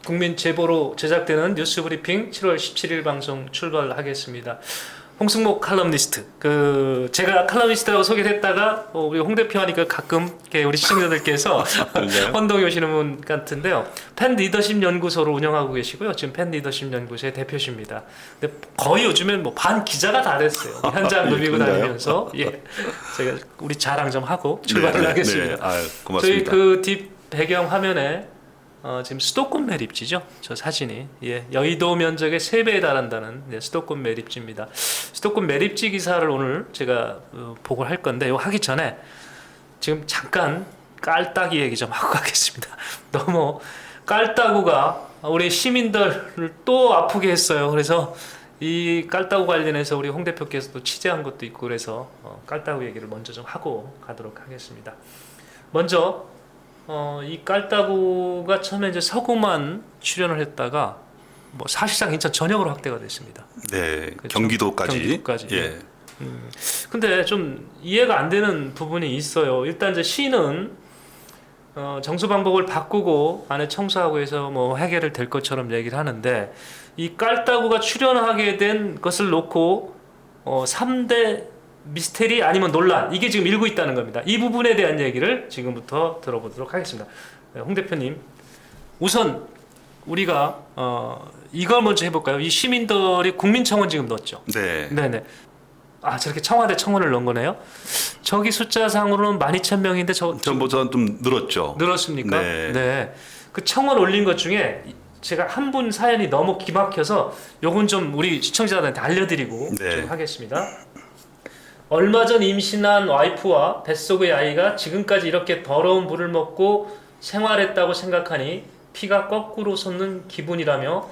국민 제보로 제작되는 뉴스브리핑 7월 17일 방송 출발하겠습니다. 홍승목 칼럼니스트. 제가 칼럼니스트라고 소개를 했다가 우리 홍 대표 하니까 가끔 우리 시청자들께서 혼동이 오시는 분 같은데요. 팬 리더십 연구소를 운영하고 계시고요. 지금 팬 리더십 연구소의 대표십니다. 근데 거의 요즘엔 뭐 반 기자가 다 됐어요. 현장 누비고 다니면서 제가 우리 자랑 좀 하고 출발을 하겠습니다. 네. 아유, 고맙습니다. 저희 뒷 배경 화면에 지금 수도권 매립지죠. 저 사진이 여의도 면적의 3배에 달한다는 수도권 매립지입니다. 수도권 매립지 기사를 오늘 제가 보고를 할 건데 이거 하기 전에 지금 잠깐 깔따기 얘기 좀 하고 가겠습니다. 너무 깔따구가 우리 시민들을 또 아프게 했어요. 그래서 이 깔따구 관련해서 우리 홍 대표께서도 취재한 것도 있고 그래서 깔따구 얘기를 먼저 좀 하고 가도록 하겠습니다. 먼저 이 깔따구가 처음에 이제 서구만 출연을 했다가 뭐 사실상 인천 전역으로 확대가 됐습니다. 네, 그렇죠? 경기도까지. 예. 근데 좀 이해가 안 되는 부분이 있어요. 일단 이제 시는 정수 방법을 바꾸고 안에 청소하고 해서 뭐 해결을 될 것처럼 얘기를 하는데 이 깔따구가 출연하게 된 것을 놓고 3대 미스테리 아니면 논란 이게 지금 일고 있다는 겁니다. 이 부분에 대한 얘기를 지금부터 들어보도록 하겠습니다. 홍 대표님, 우선 우리가 이걸 먼저 해볼까요? 이 시민들이 국민청원 지금 넣었죠. 네. 네네. 저렇게 청와대 청원을 넣은 거네요. 저기 숫자상으로는 12,000명인데 전보다 좀 늘었죠. 늘었습니까? 네. 네. 그 청원 올린 것 중에 제가 한 분 사연이 너무 기막혀서 요건 좀 우리 시청자들한테 알려드리고 좀 하겠습니다. 얼마 전 임신한 와이프와 뱃속의 아이가 지금까지 이렇게 더러운 물을 먹고 생활했다고 생각하니 피가 거꾸로 솟는 기분이라며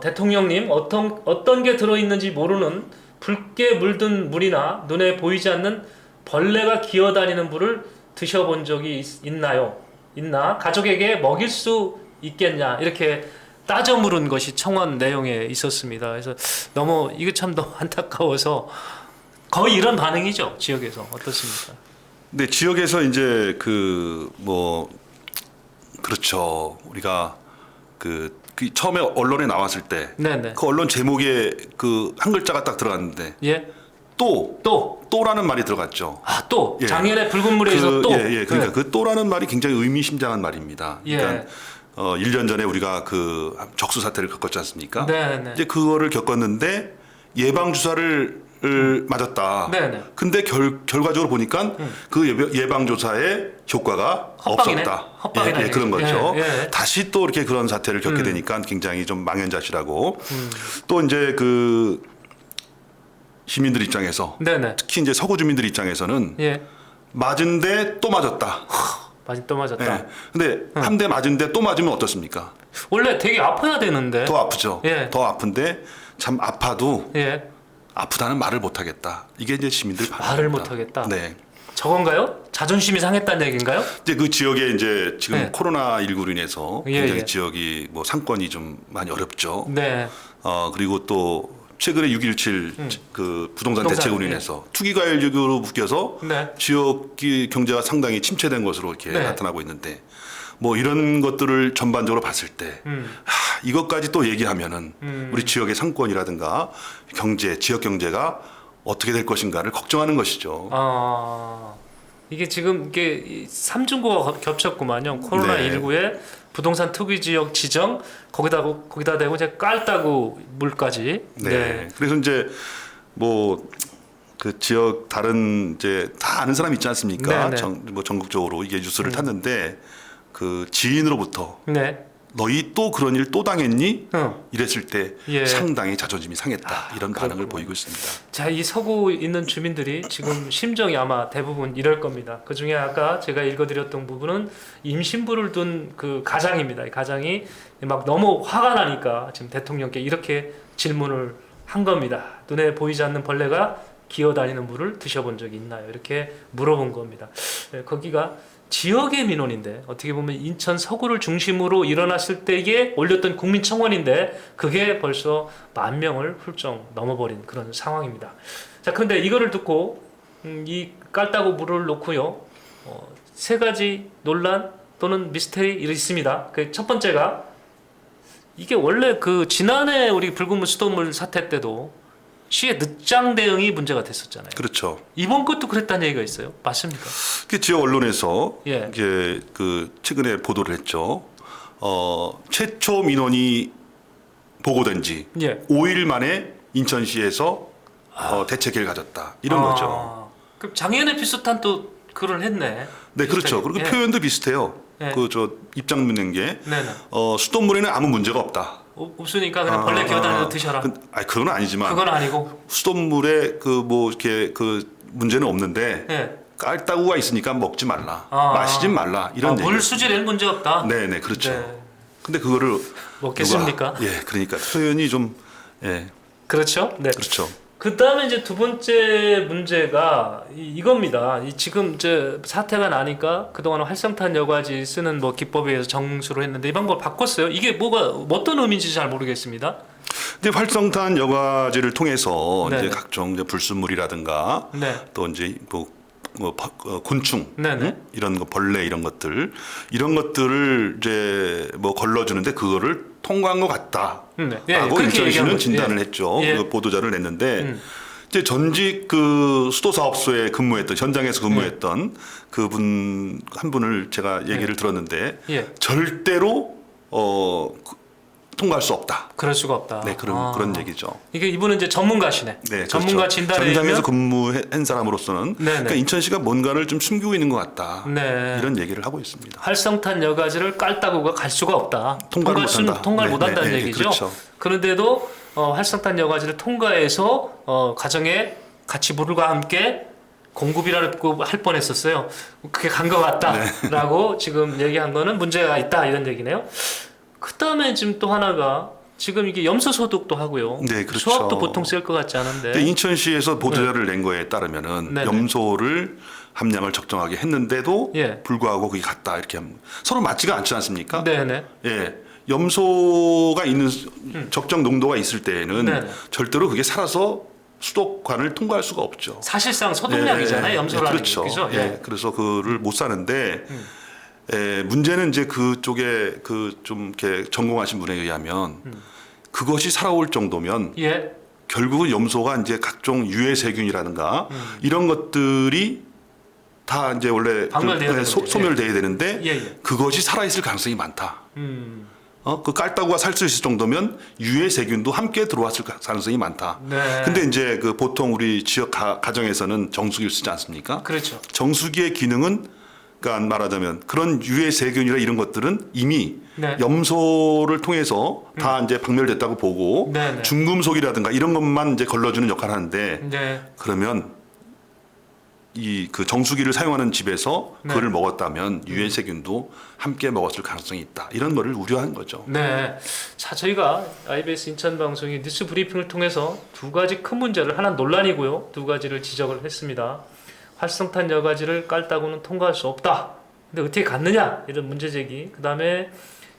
대통령님 어떤 게 들어있는지 모르는 붉게 물든 물이나 눈에 보이지 않는 벌레가 기어다니는 물을 드셔본 적이 있나? 가족에게 먹일 수 있겠냐? 이렇게 따져 물은 것이 청원 내용에 있었습니다. 그래서 너무 이게 참 너무 안타까워서 거의 이런 반응이죠. 지역에서 어떻습니까? 네, 지역에서 이제 그렇죠. 우리가 그 처음에 언론에 나왔을 때 그 언론 제목에 그 한 글자가 딱 들어갔는데 또라는 말이 들어갔죠. 또 작년에 붉은 물에서 그러니까 그 또라는 말이 굉장히 의미심장한 말입니다. 그러니까 1년 전에 우리가 그 적수 사태를 겪었지 않습니까? 이제 그거를 겪었는데 예방 주사를 맞았다. 근데 결과적으로 보니까 그 예방 조사의 효과가 없었다. 그런 거죠. 다시 또 이렇게 그런 사태를 겪게 되니까 굉장히 좀 망연자실하고 또 이제 그 시민들 입장에서 특히 이제 서구 주민들 입장에서는 맞은데 또 맞았다. 또 맞았다. 근데 한 대 맞은데 또 맞으면 어떻습니까? 원래 되게 아파야 되는데. 더 아프죠. 더 아픈데 참 아파도 아프다는 말을 못하겠다. 이게 이제 시민들 반응입니다. 말을 못하겠다. 네. 저건가요? 자존심이 상했다는 얘기인가요? 이제 그 지역에 이제 지금 코로나19로 인해서 굉장히 지역이 뭐 상권이 좀 많이 어렵죠. 그리고 또 최근에 6.17 그 부동산 대책으로 인해서 투기 과열적으로 묶여서 지역 경제가 상당히 침체된 것으로 이렇게 나타나고 있는데 뭐 이런 것들을 전반적으로 봤을 때 이것까지 또 얘기하면은 우리 지역의 상권이라든가 지역 경제가 어떻게 될 것인가를 걱정하는 것이죠. 이게 지금 이게 삼중고가 겹쳤구만요. 코로나19에 부동산 투기 지역 지정 거기다 대고 이제 깔따구 물까지. 그래서 이제 뭐 그 지역 다른 이제 다 아는 사람 있지 않습니까? 뭐 전국적으로 이게 뉴스를 탔는데 그 지인으로부터 너희 또 그런 일 또 당했니? 이랬을 때 상당히 자존심이 상했다. 이런 반응을 보이고 있습니다. 자, 이 서구 있는 주민들이 지금 심정이 아마 대부분 이럴 겁니다. 그 중에 아까 제가 읽어드렸던 부분은 임신부를 둔 그 가장입니다. 이 가장이 막 너무 화가 나니까 지금 대통령께 이렇게 질문을 한 겁니다. 눈에 보이지 않는 벌레가 기어다니는 물을 드셔본 적이 있나요? 이렇게 물어본 겁니다. 거기가 지역의 민원인데 어떻게 보면 인천 서구를 중심으로 일어났을 때에 올렸던 국민청원인데 그게 벌써 10,000명을 훌쩍 넘어버린 그런 상황입니다. 자, 그런데 이거를 듣고 이 깔따구 물을 놓고요 3가지 논란 또는 미스테리 있습니다. 그 첫 번째가 이게 원래 그 지난해 우리 불금물 수돗물 사태 때도 시의 늦장 대응이 문제가 됐었잖아요. 그렇죠. 이번 것도 그랬다는 얘기가 있어요. 맞습니까? 그 지역 언론에서 예. 이제 그 최근에 보도를 했죠. 최초 민원이 보고된 지 예. 5일 만에 인천시에서 대책회를 가졌다. 이런 거죠. 그럼 작년에 비슷한 또 글을 했네. 네, 그렇죠. 그리고 예. 표현도 비슷해요. 예. 그 저 입장 낸 게 네네. 수돗물에는 아무 문제가 없다. 없으니까 그냥 벌레 기어다니면서 드셔라. 그건 아니지만 그건 아니고. 수돗물에 그 뭐 이렇게 그 문제는 없는데 예. 깔따구가 있으니까 먹지 말라, 마시진 말라 이런 얘기. 물 수질에는 문제 없다. 네네 그렇죠. 네. 근데 그거를 먹겠습니까? 예, 그러니까 표현이 좀 예, 그렇죠. 네. 그렇죠. 그 다음에 이제 두 번째 문제가 이겁니다. 지금 이제 사태가 나니까 그동안 활성탄 여과지 쓰는 뭐 기법에 의해서 정수를 했는데 이 방법을 바꿨어요. 이게 어떤 의미인지 잘 모르겠습니다. 이제 활성탄 여과지를 통해서 네네. 이제 각종 이제 불순물이라든가 네. 또 이제 곤충 네네. 이런 거 벌레 이런 것들을 이제 뭐 걸러주는데 그거를 통과한 것 같다. 네. 예, 라고 그렇게 인천시는 얘기한 거죠. 진단을 예. 했죠. 예. 그 보도자를 냈는데 이제 전직 그 수도사업소에 근무했던 현장에서 근무했던 그분 한 분을 제가 얘기를 들었는데 예. 절대로 통과할 수 없다. 그럴 수가 없다. 네, 그런 얘기죠. 이게 이분은 이제 전문가시네. 네, 전문가 그렇죠. 진단에 현장에서 의하면 근무한 사람으로서는 네네. 그러니까 인천시가 뭔가를 좀 숨기고 있는 것 같다. 네. 이런 얘기를 하고 있습니다. 활성탄 여과지를 깔따구가 갈 수가 없다. 통과를 못한다. 통과를 네, 못한다는 네, 네, 얘기죠. 그렇죠. 그런데도 활성탄 여과지를 통과해서 가정에 같이 물과 함께 공급이라고 할 뻔했었어요. 그게 간 것 같다라고 지금 얘기한 거는 문제가 있다 이런 얘기네요. 그 다음에 지금 또 하나가 지금 이게 염소 소독도 하고요. 네, 그렇죠. 수압도 보통 쓸 것 같지 않은데. 근데 인천시에서 보도자를 낸 거에 따르면은 네네. 염소를 함량을 적정하게 했는데도 예. 불구하고 그게 같다 이렇게 하면 서로 맞지가 않지 않습니까? 네네. 예. 염소가 있는 적정 농도가 있을 때에는 네네. 절대로 그게 살아서 수도관을 통과할 수가 없죠. 사실상 소독약이잖아요. 예, 염소라는 게. 그렇죠. 그죠? 예. 그래서 그를 못 사는데 문제는 이제 그쪽에 그 좀 이렇게 전공하신 분에 의하면 그것이 살아올 정도면 예. 결국은 염소가 이제 각종 유해 세균이라든가 이런 것들이 다 이제 원래 박멸돼야 되는데. 소멸돼야 되는데 예, 예. 그것이 살아 있을 가능성이 많다. 그 깔따구가 살 수 있을 정도면 유해 세균도 함께 들어왔을 가능성이 많다. 네. 근데 이제 그 보통 우리 지역 가정에서는 정수기를 쓰지 않습니까? 그렇죠. 정수기의 기능은 그러니까 말하자면 그런 유해 세균이나 이런 것들은 이미 네. 염소를 통해서 다 이제 박멸됐다고 보고 네, 네. 중금속이라든가 이런 것만 이제 걸러주는 역할을 하는데 네. 그러면 이 그 정수기를 사용하는 집에서 네. 그걸 먹었다면 유해 세균도 함께 먹었을 가능성이 있다. 이런 거를 우려한 거죠. 네. 자, 저희가 IBS 인천 방송이 뉴스 브리핑을 통해서 두 가지 큰 문제를 하나 논란이고요. 두 가지를 지적을 했습니다. 활성탄 여과지를 깔따구는 통과할 수 없다. 근데 어떻게 갔느냐? 이런 문제 제기. 그다음에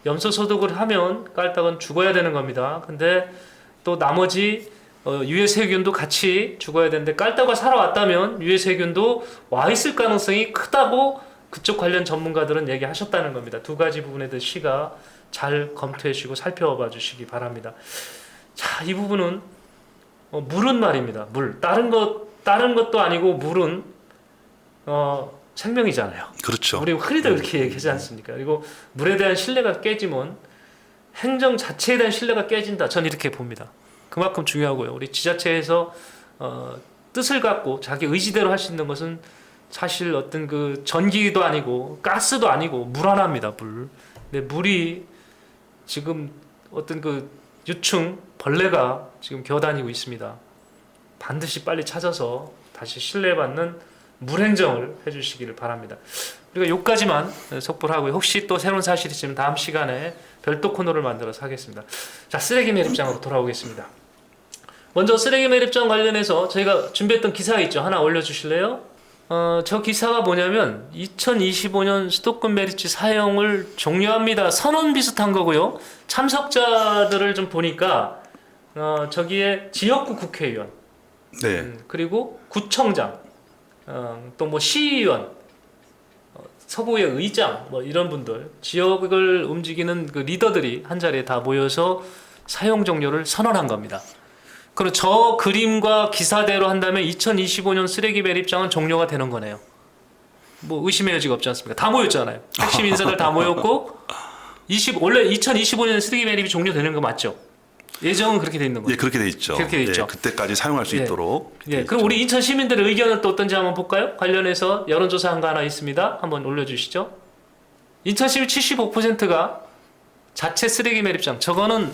염소 소독을 하면 깔따구는 죽어야 되는 겁니다. 근데 또 나머지 유해 세균도 같이 죽어야 되는데 깔따구가 살아왔다면 유해 세균도 와 있을 가능성이 크다고 그쪽 관련 전문가들은 얘기하셨다는 겁니다. 두 가지 부분에 대해서 시가 잘 검토해 주시고 살펴봐 주시기 바랍니다. 자, 이 부분은 물은 말입니다. 물. 다른 것도 아니고 물은 생명이잖아요. 그렇죠. 우리 흔히도 그렇게 얘기하지 않습니까? 그리고 물에 대한 신뢰가 깨지면 행정 자체에 대한 신뢰가 깨진다. 전 이렇게 봅니다. 그만큼 중요하고요. 우리 지자체에서 뜻을 갖고 자기 의지대로 할 수 있는 것은 사실 어떤 그 전기도 아니고 가스도 아니고 물 하나입니다. 물. 근데 물이 지금 어떤 그 유충 벌레가 지금 기어다니고 있습니다. 반드시 빨리 찾아서 다시 신뢰받는 물 행정을 해주시기를 바랍니다. 우리가 여기까지만 속보를 하고요. 혹시 또 새로운 사실이 있으면 다음 시간에 별도 코너를 만들어서 하겠습니다. 자, 쓰레기 매립장으로 돌아오겠습니다. 먼저 쓰레기 매립장 관련해서 저희가 준비했던 기사가 있죠. 하나 올려주실래요? 저 기사가 뭐냐면 2025년 수도권 매립지 사용을 종료합니다. 선언 비슷한 거고요. 참석자들을 좀 보니까 저기에 지역구 국회의원, 그리고 구청장, 또 뭐 시의원, 서구의 의장 뭐 이런 분들 지역을 움직이는 그 리더들이 한 자리에 다 모여서 사용 종료를 선언한 겁니다. 그리고 저 그림과 기사대로 한다면 2025년 쓰레기 매립장은 종료가 되는 거네요. 뭐 의심의 여지가 없지 않습니까? 다 모였잖아요. 핵심 인사들 다 모였고 원래 2025년 쓰레기 매립이 종료되는 거 맞죠? 예정은 그렇게 돼 있는 거죠. 예, 그렇게 돼 있죠. 그렇게 돼 있죠. 예, 그때까지 사용할 수 예. 있도록. 예. 그럼 우리 인천 시민들의 의견은 또 어떤지 한번 볼까요? 관련해서 여론조사한 거 하나 있습니다. 한번 올려주시죠. 인천 시민 75%가 자체 쓰레기 매립장. 저거는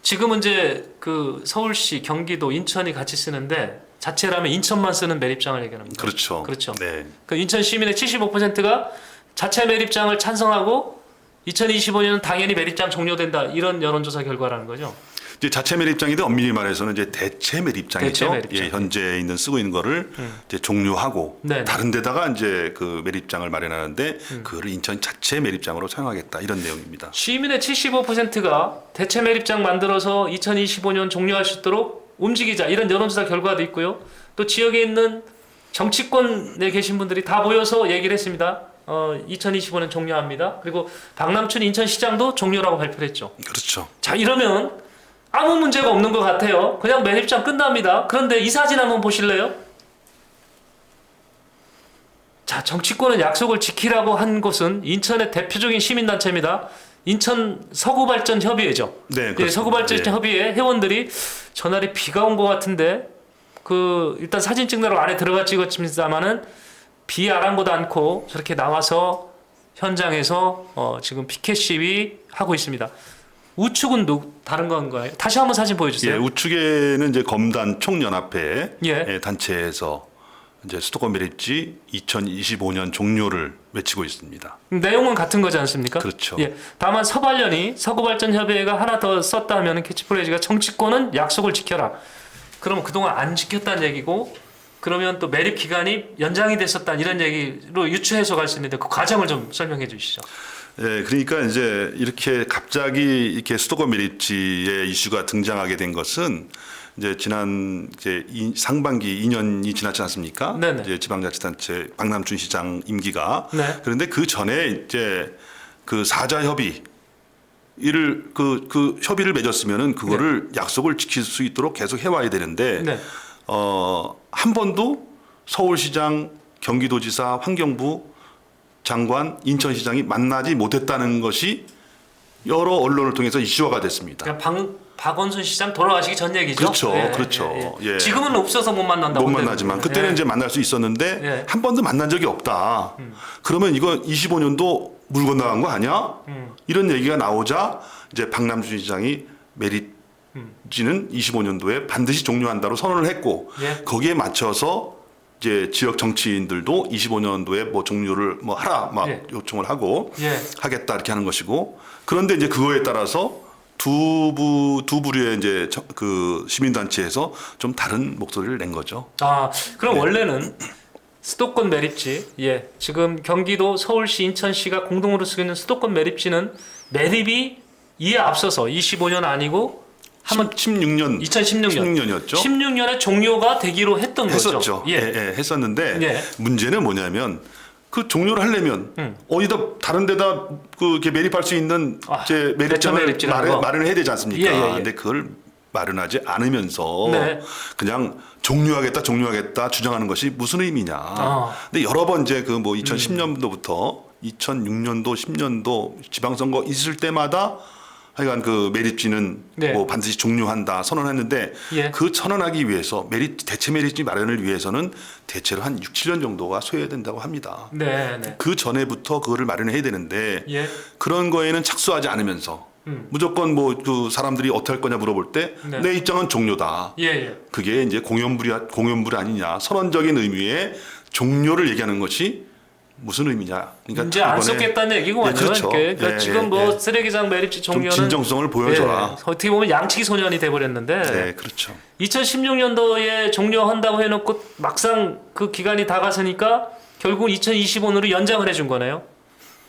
지금은 이제 그 서울시, 경기도, 인천이 같이 쓰는데 자체라면 인천만 쓰는 매립장을 얘기합니다. 그렇죠. 그렇죠. 네. 그 인천 시민의 75%가 자체 매립장을 찬성하고 2025년은 당연히 매립장 종료된다. 이런 여론조사 결과라는 거죠. 이제 자체 매립장이든 엄밀히 말해서는 이제 대체 매립장이죠. 대체 매립장. 예, 현재 있는 쓰고 있는 거를 이제 종료하고 네네. 다른 데다가 이제 그 매립장을 마련하는데 그거를 인천 자체 매립장으로 사용하겠다 이런 내용입니다. 시민의 75%가 대체 매립장 만들어서 2025년 종료할 수 있도록 움직이자 이런 여론조사 결과도 있고요. 또 지역에 있는 정치권에 계신 분들이 다 모여서 얘기를 했습니다. 2025년 종료합니다. 그리고 박남춘 인천시장도 종료라고 발표를 했죠. 그렇죠. 자, 이러면 아무 문제가 없는 것 같아요. 그냥 매립장 끝납니다. 그런데 이 사진 한번 보실래요? 자, 정치권은 약속을 지키라고 한 곳은 인천의 대표적인 시민단체입니다. 인천 서구발전협의회죠. 네, 예, 서구발전협의회 회원들이 전날에 비가 온 것 같은데 일단 사진 찍느라고 안에 들어가 찍었습니다만은 비 아랑곳 않고 저렇게 나와서 현장에서 지금 피켓 시위 하고 있습니다. 우측은 다른 건가요? 다시 한번 사진 보여주세요. 예, 우측에는 이제 검단 총연합회 예. 단체에서 이제 수도권 매립지 2025년 종료를 외치고 있습니다. 내용은 같은 거지 않습니까? 그렇죠. 예. 다만 서발련이 서구발전협의회가 하나 더 썼다 하면 캐치프레이즈가 정치권은 약속을 지켜라. 그러면 그동안 안 지켰다는 얘기고 그러면 또 매립 기간이 연장이 됐었다 이런 얘기로 유추해서 갈 수 있는데 그 과정을 좀 설명해 주시죠. 예, 그러니까 이제 이렇게 갑자기 이렇게 수도권 매립지의 이슈가 등장하게 된 것은 이제 지난 이제 상반기 2년이 지났지 않습니까? 네네. 이제 지방자치단체 박남춘 시장 임기가. 네. 그런데 그 전에 이제 그 사자 협의 이를 그 협의를 맺었으면은 그거를 약속을 지킬 수 있도록 계속 해와야 되는데 네. 한 번도 서울시장, 경기도지사, 환경부 장관, 인천시장이 만나지 못했다는 것이 여러 언론을 통해서 이슈화가 됐습니다. 그러니까 박원순 시장 돌아가시기 전 얘기죠. 그렇죠, 예, 그렇죠. 예, 예. 예. 지금은 없어서 못 만난다고. 못 만나지만 그때는 예. 이제 만날 수 있었는데 예. 한 번도 만난 적이 없다. 그러면 이거 25년도 물 건너간 거 아니야? 이런 얘기가 나오자 이제 박남준 시장이 매립지는 25년도에 반드시 종료한다로 선언을 했고 예. 거기에 맞춰서 이제 지역 정치인들도 25년도에 뭐 종료를 뭐 하라 막 예. 요청을 하고 예. 하겠다 이렇게 하는 것이고 그런데 이제 그거에 따라서 두 부류의 이제 그 시민단체에서 좀 다른 목소리를 낸 거죠. 아, 그럼 네. 원래는 수도권 매립지, 예, 지금 경기도, 서울시, 인천시가 공동으로 쓰고 있는 수도권 매립지는 매립이 이에 앞서서 25년 아니고 한번 16년 2016년이었죠. 16년에 종료가 되기로 했던 했었죠. 거죠. 예, 예, 했었는데 예. 문제는 뭐냐면 그 종료를 하려면 어디다 다른 데다 그 이렇게 매립할 수 있는 이제 매립장을 마련을 해야 되지 않습니까? 예, 예, 예. 근데 그걸 마련하지 않으면서 네. 그냥 종료하겠다 주장하는 것이 무슨 의미냐. 근데 여러 번 이제 그 뭐 2010년도부터 2006년도 10년도 지방선거 있을 때마다 하여간 그 매립지는 네. 뭐 반드시 종료한다 선언했는데 예. 그 선언하기 위해서 대체 매립지 마련을 위해서는 대체로 한 6, 7년 정도가 소요된다고 합니다. 네, 네. 그 전에부터 그거를 마련해야 되는데 예. 그런 거에는 착수하지 않으면서 무조건 뭐 그 사람들이 어떻게 할 거냐 물어볼 때 내 네. 입장은 종료다. 예, 예. 그게 이제 공연불이 아니냐. 선언적인 의미의 종료를 얘기하는 것이 무슨 의미냐. 그러니까 이제 안 썼겠다는 얘기고 완전. 그렇죠. 그러니까 지금 뭐 쓰레기장 매립지 좀 종료는 진정성을 보여줘라. 예, 어떻게 보면 양치기 소년이 돼버렸는데. 네, 그렇죠. 2016년도에 종료한다고 해놓고 막상 그 기간이 다가서니까 결국 2025년으로 연장을 해준 거네요.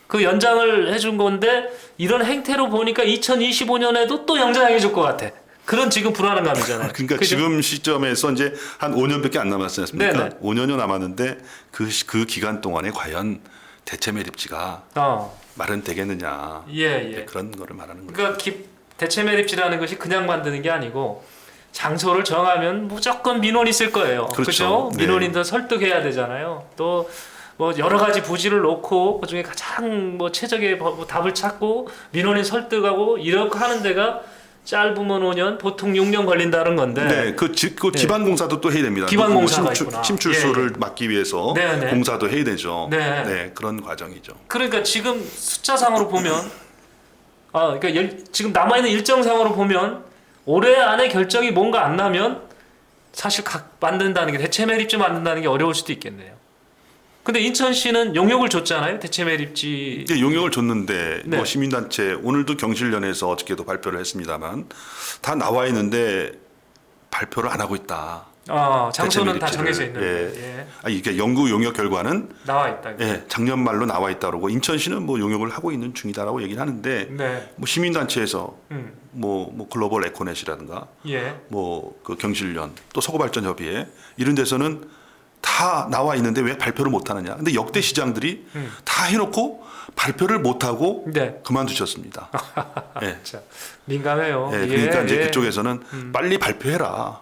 그 연장을 해준 건데 이런 행태로 보니까 2025년에도 또 연장해 줄 것 같아. 그런 지금 불안한 감이잖아요. 그러니까 그죠? 지금 시점에서 이제 한 5년밖에 안 남았지 않습니까? 네네. 5년이 남았는데 그 기간 동안에 과연 대체 매립지가 마련되겠느냐. 예. 그런 거를 말하는 거죠. 그러니까 대체 매립지라는 것이 그냥 만드는 게 아니고 장소를 정하면 무조건 민원이 있을 거예요. 그렇죠? 네. 민원인들 설득해야 되잖아요. 또 뭐 여러 가지 부지를 놓고 그 중에 가장 뭐 최적의 답을 찾고 민원인 설득하고 이렇게 하는 데가 짧으면 5년, 보통 6년 걸린다는 건데. 네, 그 기반 공사도 또 해야 됩니다. 기반 공사가 있구나. 침출수를 막기 위해서 네. 공사도 해야 되죠. 네, 그런 과정이죠. 그러니까 지금 숫자상으로 보면, 그러니까 지금 남아 있는 일정상으로 보면 올해 안에 결정이 뭔가 안 나면 사실 만든다는 게 대체 매립지 만든다는 게 어려울 수도 있겠네요. 근데 인천시는 용역을 줬잖아요. 대체 매립지. 이게 용역을 줬는데 네. 뭐 시민단체 오늘도 경실련에서 어저께도 발표를 했습니다만 다 나와 있는데 발표를 안 하고 있다. 장소는 다 정해져 있는데. 이게 연구 용역 결과는 나와 있다. 작년 말로 나와 있다 그러고 인천시는 뭐 용역을 하고 있는 중이다라고 얘기를 하는데 뭐 시민단체에서 뭐 글로벌 에코넷이라든가 뭐 그 경실련 또 서구발전협의회 이런 데서는 다 나와 있는데 왜 발표를 못 하느냐. 근데 역대 시장들이 다 해놓고 발표를 못 하고 그만두셨습니다. 민감해요. 그러니까 이제 그쪽에서는 빨리 발표해라.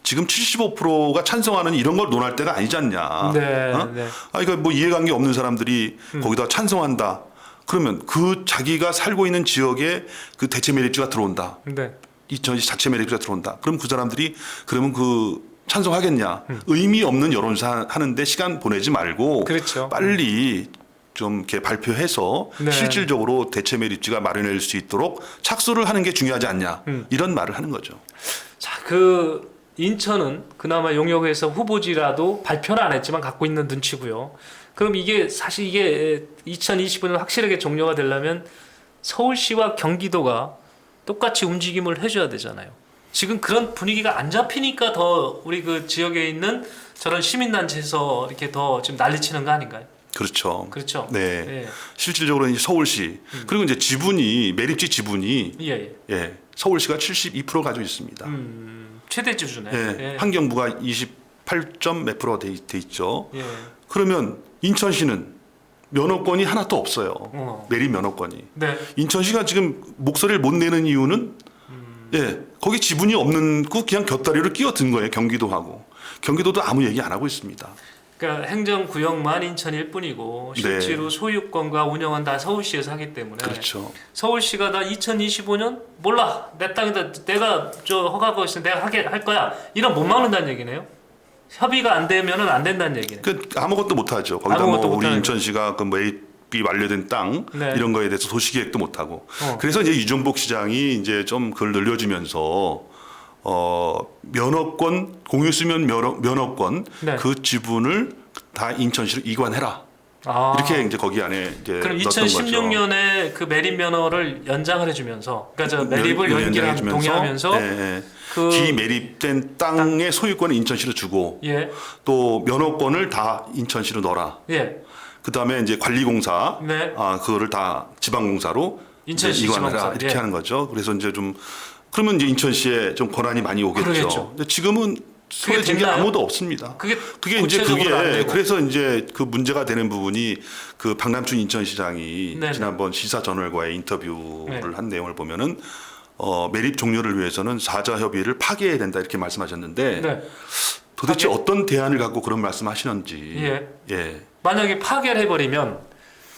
지금 75%가 찬성하는 이런 걸 논할 때가 아니지 않냐. 그러니까 뭐 이해관계 없는 사람들이 거기다 찬성한다. 그러면 그 자기가 살고 있는 지역에 그 대체 매립지가 들어온다. 인천시 자체 매립지가 들어온다. 그럼 그 사람들이 그러면 그 찬성하겠냐. 의미 없는 여론사 하는데 시간 보내지 말고 빨리 좀 이렇게 발표해서 실질적으로 대체 매립지가 마련될 수 있도록 착수를 하는 게 중요하지 않냐. 이런 말을 하는 거죠. 자, 인천은 그나마 용역에서 후보지라도 발표는 안 했지만 갖고 있는 눈치고요. 그럼 사실 이게 2025년 확실하게 종료가 되려면 서울시와 경기도가 똑같이 움직임을 해줘야 되잖아요. 지금 그런 분위기가 안 잡히니까 더 우리 그 지역에 있는 저런 시민단체에서 이렇게 더 지금 난리치는 거 아닌가요? 그렇죠. 네. 실질적으로 이제 서울시 그리고 이제 매립지 지분이 서울시가 72% 가지고 있습니다. 최대 지주네. 환경부가 28점 몇 프로 돼 있죠. 그러면 인천시는 면허권이 하나도 없어요. 매립 면허권이. 인천시가 지금 목소리를 못 내는 이유는 거기 지분이 없는 그냥 곁다리로 끼어든 거예요. 경기도하고. 경기도도 아무 얘기 안 하고 있습니다. 그러니까 행정구역만 인천일 뿐이고 실제로 소유권과 운영은 다 서울시에서 하기 때문에 서울시가 다 2025년 몰라 내 땅이다 내가 허가가 있으면 내가 할 거야 이런 못 막는다는 얘기네요. 협의가 안 되면은 안 된다는 얘기네. 아무것도 못 하죠. 거기다 우리 인천시가 그 매입이 완료된 땅 이런 거에 대해서 도시계획도 못 하고. 그래서 이제 이종복 시장이 이제 좀 그걸 늘려주면서 면허권 공유수면 면허권 그 지분을 다 인천시로 이관해라. 이렇게 이제 거기 안에 이제 그럼 2016년에 그 매립 면허를 연장을 해주면서 그러니까 저 매립을 동의하면서 기 매립된 땅의 소유권을 인천시로 주고 또 면허권을 다 인천시로 넣어라. 그다음에 이제 관리공사 그거를 다 지방공사로 인천시 이관해라 이렇게 하는 거죠. 그래서 이제 그러면 이제 인천시에 좀 권한이 많이 오겠죠. 근데 지금은 손에 든 게 아무도 없습니다. 그게 그래서 이제 그 문제가 되는 부분이 그 박남춘 인천시장이 지난번 시사저널과의 인터뷰를 한 내용을 보면은 매립 종료를 위해서는 사자 협의를 파기해야 된다 이렇게 말씀하셨는데 도대체 어떤 대안을 갖고 그런 말씀하시는지. 만약에 파기를 해버리면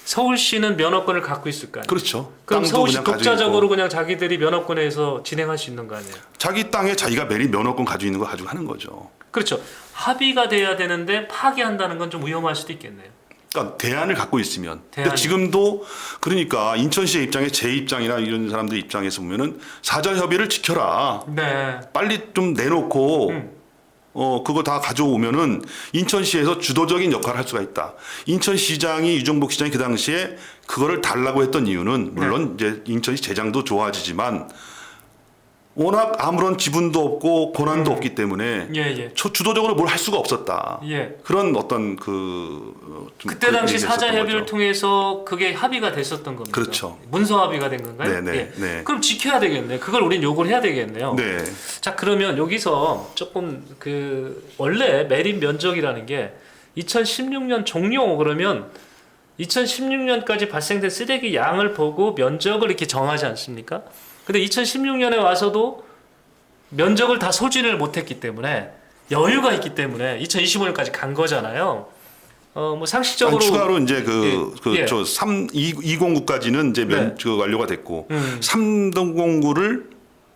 서울시는 면허권을 갖고 있을 거 아니에요. 그렇죠. 그럼 서울시 독자적으로 그냥 자기들이 면허권에서 진행할 수 있는 거 아니에요. 자기 땅에 자기가 매립 면허권 가지고 있는 거 가지고 하는 거죠. 그렇죠. 합의가 돼야 되는데 파기한다는 건 좀 위험할 수도 있겠네요. 그러니까 대안을 갖고 있으면. 근데 지금도 그러니까 인천시의 입장에 제 입장이나 이런 사람들 입장에서 보면은 사자 협의를 지켜라. 빨리 좀 내놓고 그거 다 가져오면은 인천시에서 주도적인 역할을 할 수가 있다. 인천시장이 유정복 시장이 그 당시에 그거를 달라고 했던 이유는 물론 이제 인천시 재장도 좋아지지만 워낙 아무런 지분도 없고 권한도 없기 때문에 주도적으로 뭘 할 수가 없었다. 그런 어떤 그때 당시 사자 협의를 통해서 그게 합의가 됐었던 겁니다. 그렇죠. 문서 합의가 된 건가요? 그럼 지켜야 되겠네. 그걸 우린 요구를 해야 되겠네요. 자, 그러면 여기서 조금 원래 매립 면적이라는 게 2016년 종료 그러면 2016년까지 발생된 쓰레기 양을 보고 면적을 이렇게 정하지 않습니까? 근데 2016년에 와서도 면적을 다 소진을 못했기 때문에 여유가 있기 때문에 2025년까지 간 거잖아요. 뭐 상식적으로 아니, 추가로 이제 예. 209까지는 이제 그 완료가 됐고 309를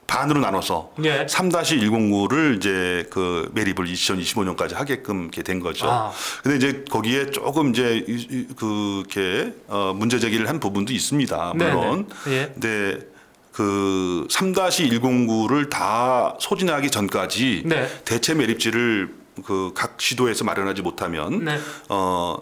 반으로 나눠서 예. 3-109를 이제 그 매립을 2025년까지 하게끔 이렇게 된 거죠. 근데 이제 거기에 조금 이제 그렇게 문제 제기를 한 부분도 있습니다. 물론. 예. 근데 그 3-109를 다 소진하기 전까지 대체 매립지를 그 각 시도에서 마련하지 못하면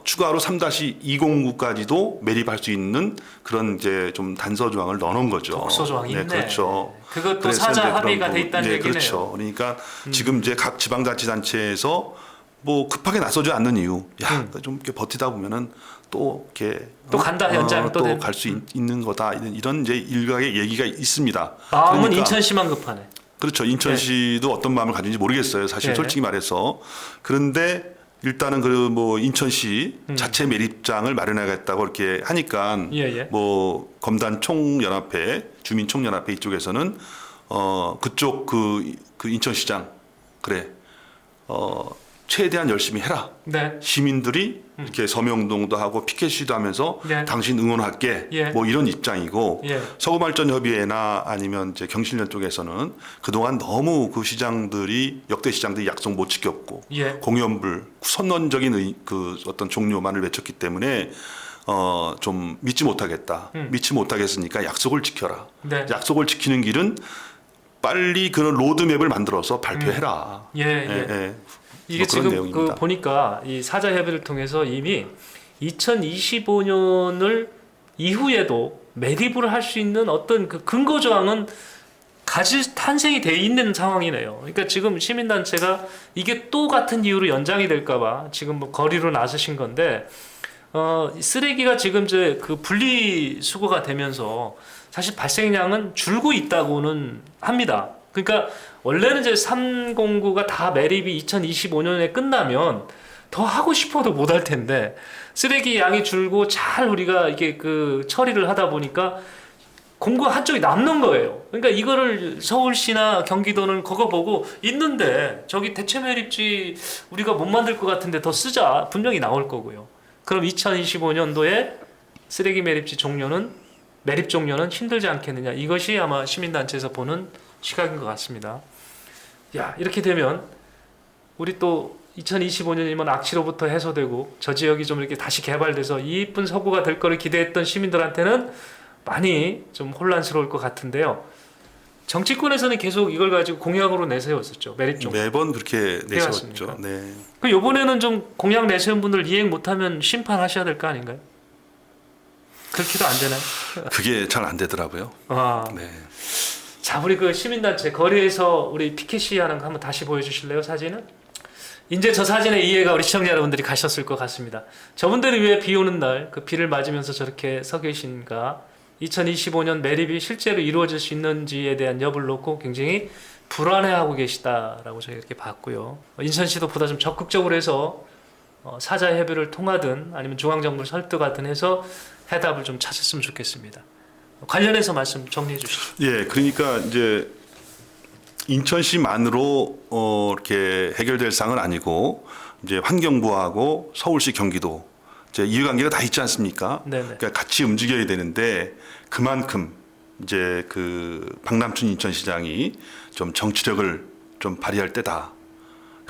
추가로 3-209까지도 매립할 수 있는 그런 이제 좀 단서 조항을 넣어놓은 거죠. 독소 조항이 있네. 그렇죠. 그것도 사자 합의가 돼 있다는 얘기네요. 그렇죠. 그러니까 지금 이제 각 지방자치단체에서 뭐 급하게 나서지 않는 이유, 좀 이렇게 버티다 보면은 또 이렇게 또 간다 연장 또 갈 수 있는 거다 이런 이제 일각의 얘기가 있습니다. 마음은 그러니까, 인천시만 급하네. 그렇죠. 인천시도 어떤 마음을 가진지 모르겠어요. 사실 솔직히 말해서. 그런데 일단은 그 뭐 인천시 자체 매립장을 마련하겠다고 이렇게 하니까 뭐 검단 총연합회, 주민 총연합회 이쪽에서는 그쪽 그 인천시장 그래 최대한 열심히 해라. 시민들이 이렇게 서명동도 하고 피켓 시도 하면서 당신 응원할게. 뭐 이런 입장이고 서구발전협의회나 아니면 이제 경실련 쪽에서는 그동안 너무 그 시장들이 역대 시장들이 약속 못 지켰고 공연불 선언적인 그 어떤 종료만을 외쳤기 때문에 좀 믿지 못하겠다. 믿지 못하겠으니까 약속을 지켜라. 약속을 지키는 길은 빨리 그런 로드맵을 만들어서 발표해라. 이게 뭐 지금 그 보니까 이 사자 협의를 통해서 이미 2025년을 이후에도 매립을 할 수 있는 어떤 그 근거 조항은 탄생이 돼 있는 상황이네요. 그러니까 지금 시민단체가 이게 또 같은 이유로 연장이 될까봐 지금 뭐 거리로 나서신 건데 쓰레기가 지금 이제 그 분리수거가 되면서 사실 발생량은 줄고 있다고는 합니다. 그러니까 원래는 이제 309가 다 매립이 2025년에 끝나면 더 하고 싶어도 못 할 텐데 쓰레기 양이 줄고 잘 우리가 이게 그 처리를 하다 보니까 공구 한쪽이 남는 거예요. 그러니까 이거를 서울시나 경기도는 그거 보고 있는데 저기 대체 매립지 우리가 못 만들 것 같은데 더 쓰자 분명히 나올 거고요. 그럼 2025년도에 쓰레기 매립지 매립 종료는 힘들지 않겠느냐. 이것이 아마 시민단체에서 보는 시각인 것 같습니다. 야, 이렇게 되면 우리 또 2025년이면 악취로부터 해소되고 저 지역이 좀 이렇게 다시 개발돼서 이쁜 서구가 될 거를 기대했던 시민들한테는 많이 좀 혼란스러울 것 같은데요. 정치권에서는 계속 이걸 가지고 공약으로 내세웠었죠. 매립 종료. 매번 그렇게 내세웠죠. 네. 그 이번에는 좀 공약 내세운 분들 이행 못하면 심판하셔야 될 거 아닌가요? 그렇게도 안 되나요? 그게 잘 안 되더라고요. 네. 자, 우리 그 시민단체 거리에서 우리 피켓이 하는 거 한번 다시 보여주실래요? 사진은? 이제 저 사진의 이해가 우리 시청자 여러분들이 가셨을 것 같습니다. 저분들이 왜 비 오는 날 그 비를 맞으면서 저렇게 서 계신가? 2025년 매립이 실제로 이루어질 수 있는지에 대한 여부를 놓고 굉장히 불안해하고 계시다라고 저희가 이렇게 봤고요. 인천시도 보다 좀 적극적으로 해서 사자 협의를 통하든 아니면 중앙정부를 설득하든 해서 해답을 좀 찾았으면 좋겠습니다. 관련해서 말씀 정리해 주시죠. 예, 그러니까 이제 인천시만으로 이렇게 해결될 사항은 아니고 이제 환경부하고 서울시, 경기도 이제 이해관계가 다 있지 않습니까? 그러니까 같이 움직여야 되는데 그만큼 이제 그 박남춘 인천시장이 좀 정치력을 좀 발휘할 때다.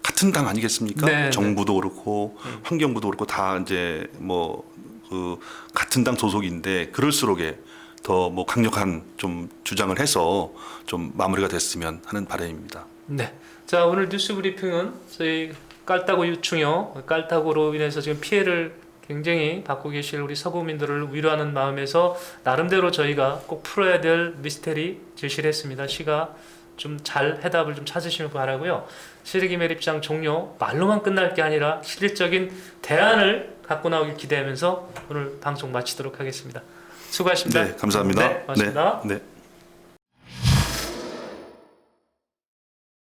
같은 당 아니겠습니까? 정부도 그렇고 환경부도 그렇고 다 이제 뭐 그 같은 당 소속인데 그럴수록에 더 뭐 강력한 좀 주장을 해서 좀 마무리가 됐으면 하는 바람입니다. 네. 자, 오늘 뉴스 브리핑은 저희 깔따구 유충요, 깔따구로 인해서 지금 피해를 굉장히 받고 계실 우리 서구민들을 위로하는 마음에서 나름대로 저희가 꼭 풀어야 될 미스테리 제시를 했습니다. 시가 좀 잘 해답을 좀 찾으시길 바라고요. 쓰레기 매립장 종료 말로만 끝날 게 아니라 실질적인 대안을 갖고 나오길 기대하면서 오늘 방송 마치도록 하겠습니다. 수고하셨습니다. 네, 감사합니다. 네, 고맙습니다. 네.